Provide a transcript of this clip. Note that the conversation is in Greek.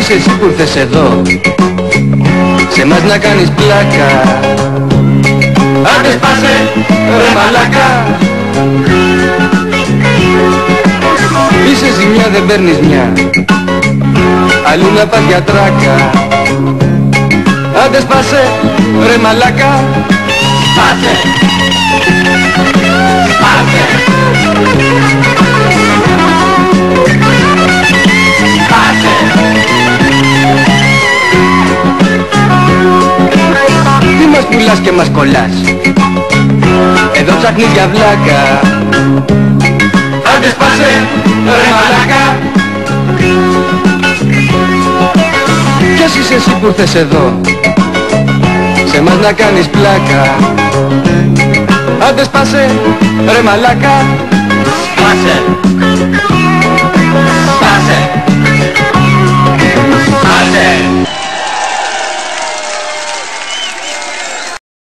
είσαι εσύ που ήρθες εδώ σε μας να κάνεις πλάκα? Άντε σπάσε ρε μαλάκα. Είσαι ζημιά δεν παίρνεις μια, αλλού να πας για τράκα. Άντε σπάσε ρε μαλάκα. Σπάσε, σπάσε, σπάσε. Τι μας πουλάς και μας κολλάς, εδώ ψάχνεις για βλάκα. Άντε σπάσε ρε μαλάκα. Ποιος είσαι εσύ που ήρθες εδώ σε μας να κάνεις πλάκα? Άντε σπάσε ρε μαλάκα. Σπάσε.